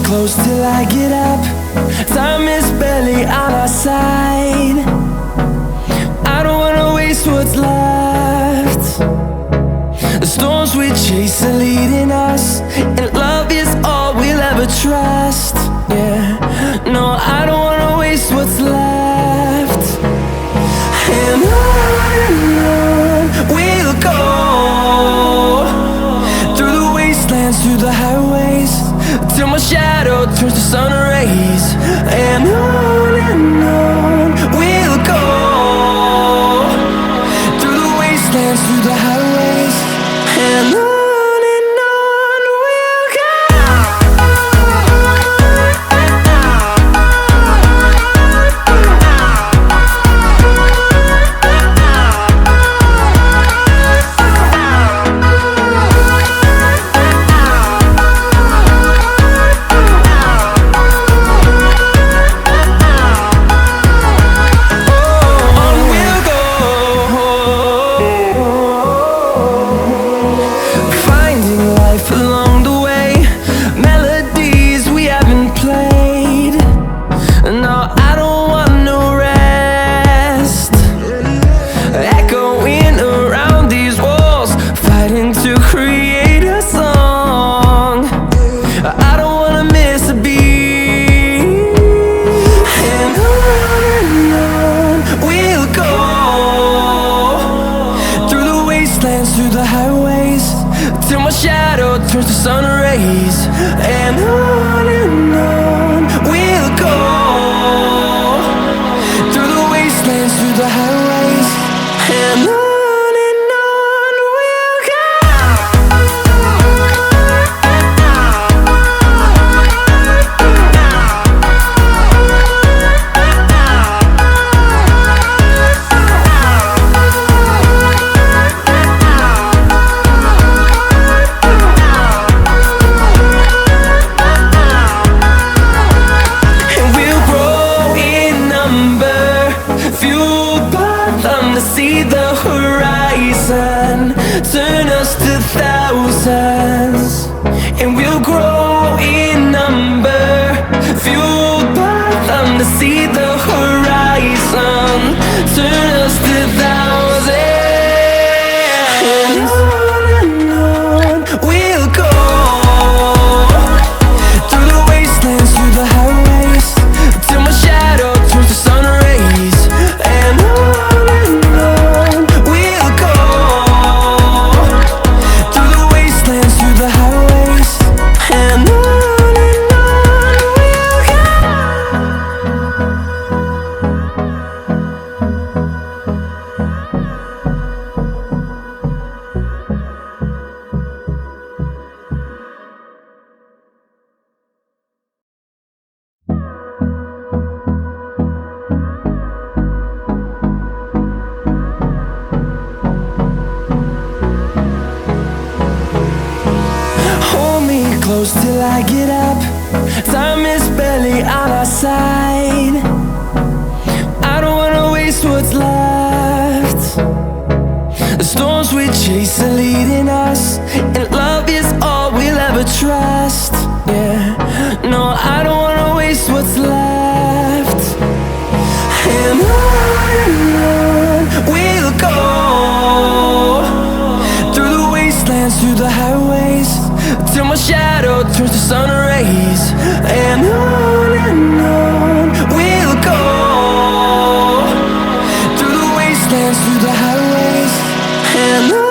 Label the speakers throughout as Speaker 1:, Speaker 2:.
Speaker 1: close till I get up. Time is barely on our side. I don't wanna waste what's left. The storms we chase are leading us, and love is all we'll ever trust. Yeah, no, I don't wanna waste what's left. And on we'll go, through the wastelands, through the highways, till my shadow turns to sun rays. And on we'll go, through the wastelands, through the highways, and on we'll go. Through the highways, till my shadow turns to sun rays. And on we'll go, through the wastelands, through the highways, and on we'll go. See the horizon, turn us to thousands, and we'll grow in number, fueled by them. To see the horizon, turn us to thousands, and on we'll go, through the wastelands, through the highways, till my shadow turns to sun rays. And close till I get up. Time is barely on our side. I don't wanna waste what's left. The storms we chase are leading us, and love is all we'll ever trust. Yeah, no, I don't wanna waste what's left. And on we'll go, through the wastelands, through the highways, till my shadow turns to sun rays. And on we'll go, through the wastelands, through the highways, and on.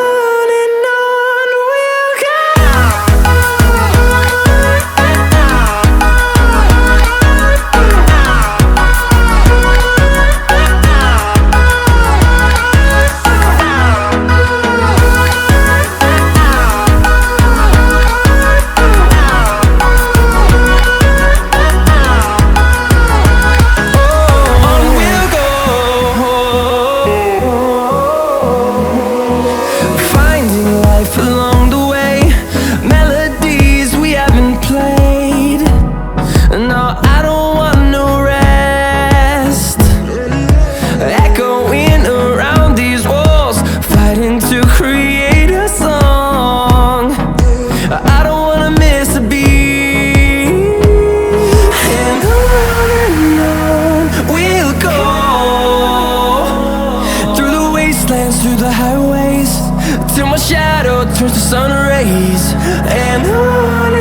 Speaker 1: shadow turns to sun rays. And on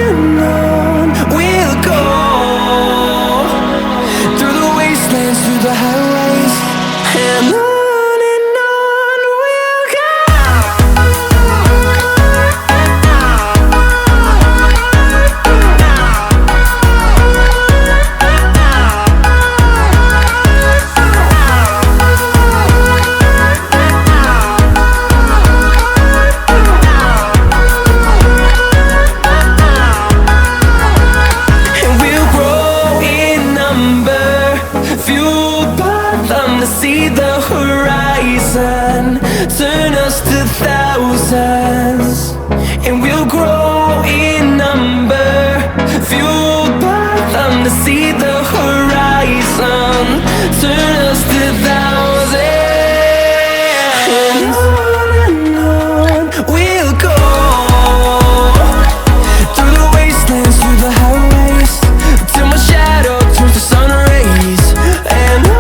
Speaker 1: we'll go, through the wastelands, through the highways. And on we'll go. See the horizon turn us to thousands, and we'll grow in number, fueled by them. To see the horizon turn us to thousands, and on we'll go, through the wastelands, through the highways, till my shadow turns to sun rays. And on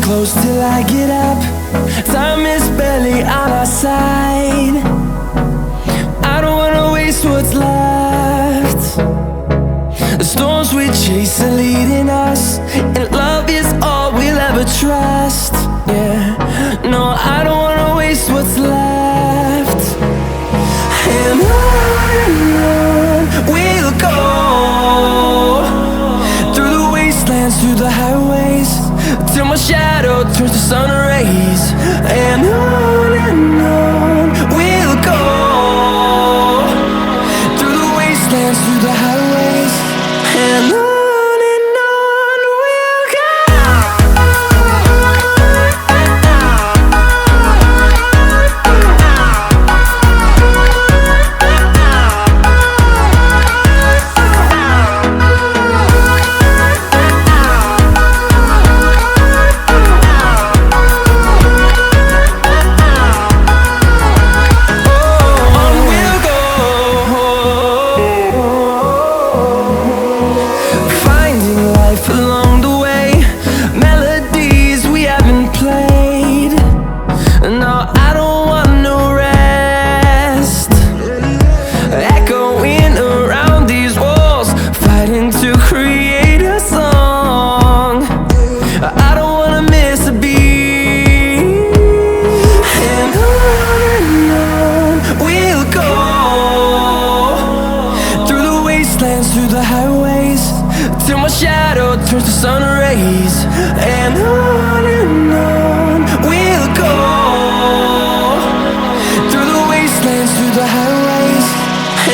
Speaker 1: close till I get up. Time is barely on our side. I don't wanna waste what's left. The storms we chase are leading us, and love is all we'll ever trust. Yeah, no, I don't wanna waste what's left. And on we'll go, through the wastelands, through the highways, till my shadow turns to sun rays. And on we'll go, through the wastelands, through the highways. And on we'll go. Along the way, melodies we haven't played. No, I don't want no rest, echoing around these walls, fighting to create a song. I don't wanna miss a beat. And on we'll go, through the wastelands, through the highways, till my shadow turns to sun rays. And on we'll go, through the wastelands, through the highways.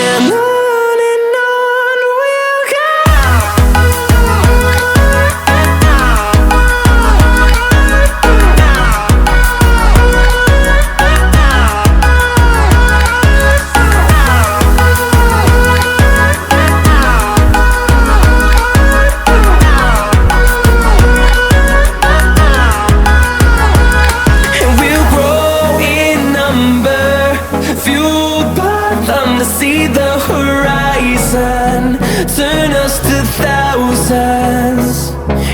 Speaker 1: And on we'll go. To see the horizon turn us to thousands,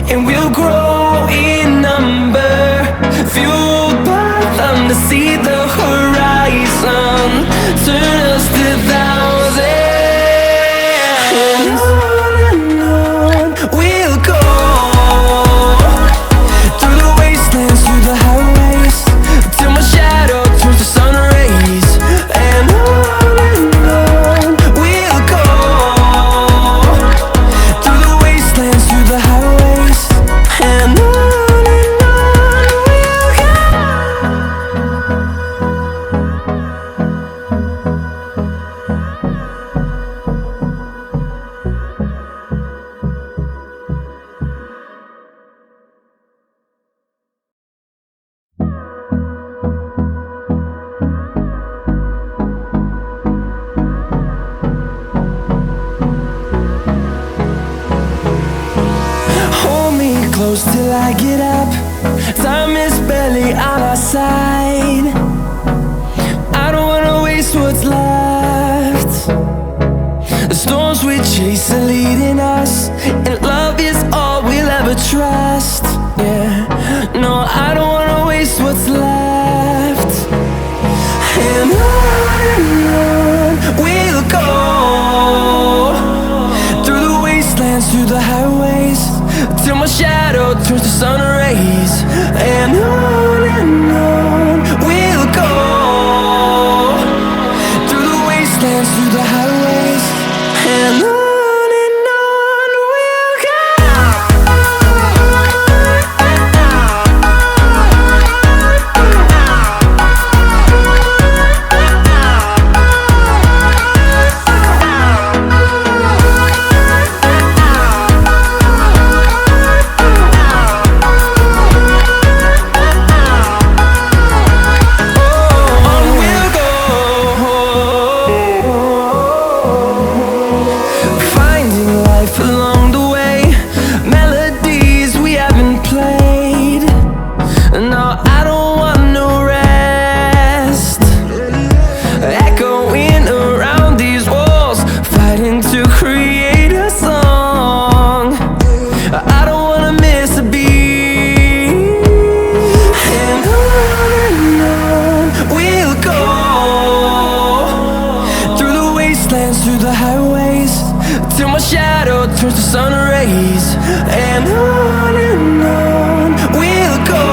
Speaker 1: and we'll grow in number, fueled by them. To see the horizon turn us to thousands, and on we'll go, through the wastelands, through the highways, till my shadow turns to sun rays. And on we'll go, through the wastelands, through the highways. And close till I get up. Time is barely on our side. I don't wanna waste what's left. The storms we chase are leading us, and love is all we'll ever trust. Yeah, no, I don't wanna waste what's left. And on we'll go, through the wastelands, through the highways, till my shadow turns to sun rays. And on we'll go, through the wastelands, through the highways, and on we'll go. Through the highways, till my shadow turns to sun rays. And on we'll go,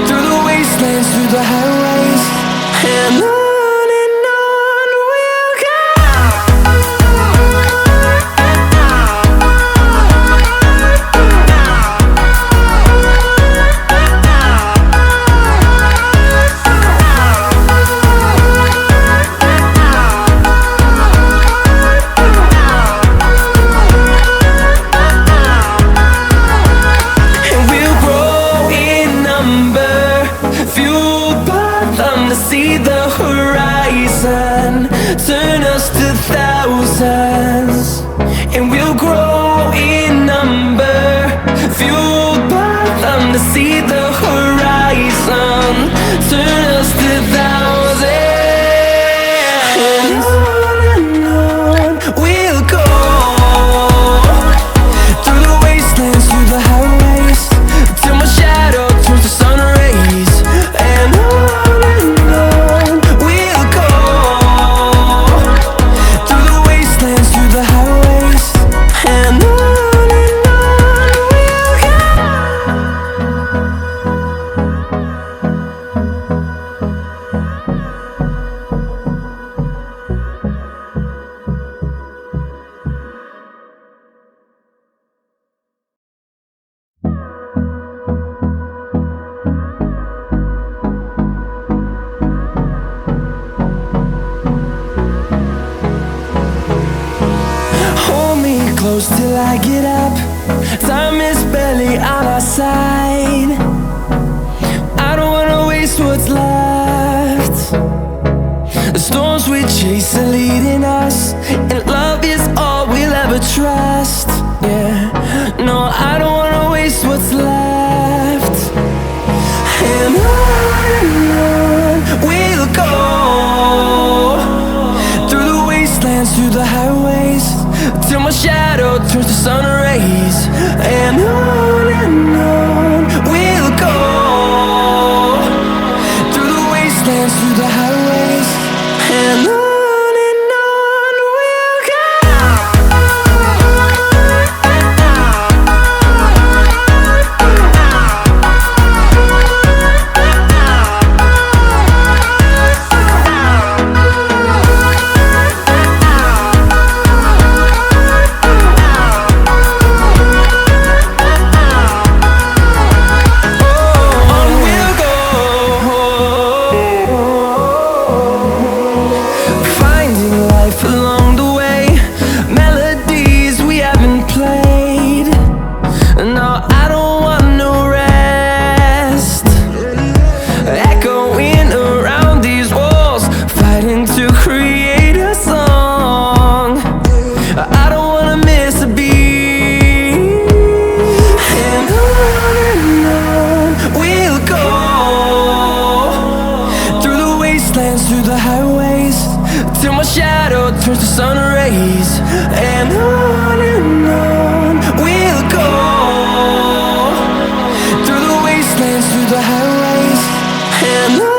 Speaker 1: through the wastelands, through the highways, and on. See the horizon turn us to thousands, and we'll grow in number, fueled by them. To see the horizon turn us to thousands, and on we'll go, through the wastelands, through the highways, till my shadow turns to sun rays. And close till I get up. Time is barely on our side. I don't wanna waste what's left. The storms we chase are leading us, and love is all we'll ever trust. Yeah, no, I don't wanna waste what's left. And on we'll go, through the wastelands, through the highways, till my shadow turns to sun rays. And on we'll go, through the wastelands, through the highways, and on. turns to sun rays, and on we'll go, through the wastelands, through the highways, and on.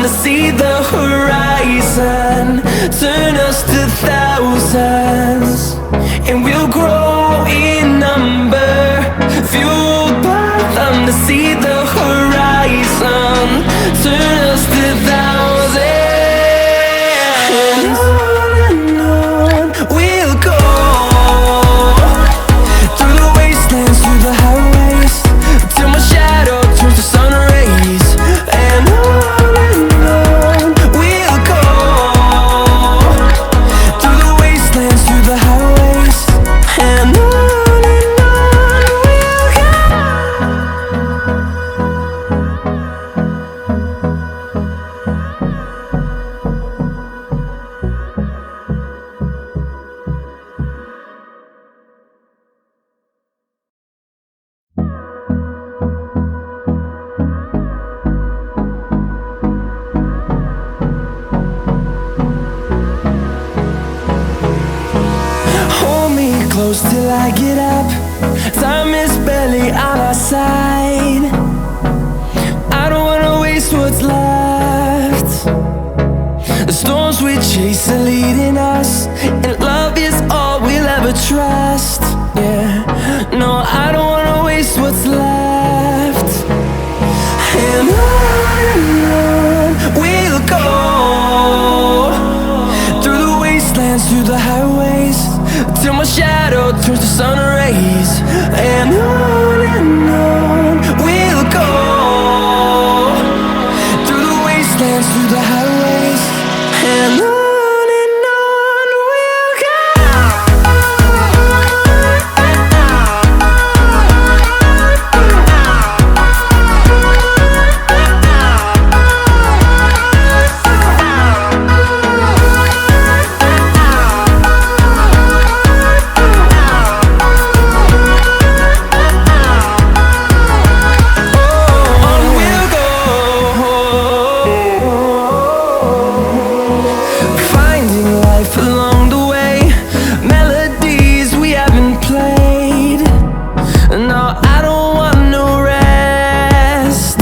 Speaker 1: To see the horizon turn us to thousands, and we'll grow in number, fueled by them. To see the horizon turn us to thousands, and on we'll go, through the wastelands, through the highways, till my shadow turns to sun rays, and on. Close till I get up, time is barely on our side. I don't wanna waste what's left. The storms we chase are leading us, and love is all we'll ever trust. Yeah, no, I don't wanna waste what's left. And on we'll go, through the wastelands, through the highways, till my shadow turns to sun rays, and on we'll go, through the wastelands, through the highways, and on. Along the way, melodies we haven't played. No, I don't want no rest,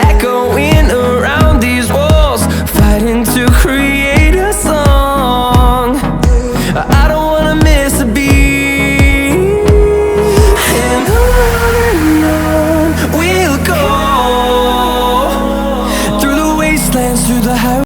Speaker 1: echoing around these walls, fighting to create a song. I don't wanna miss a beat, and on we'll go, through the wastelands, through the highways.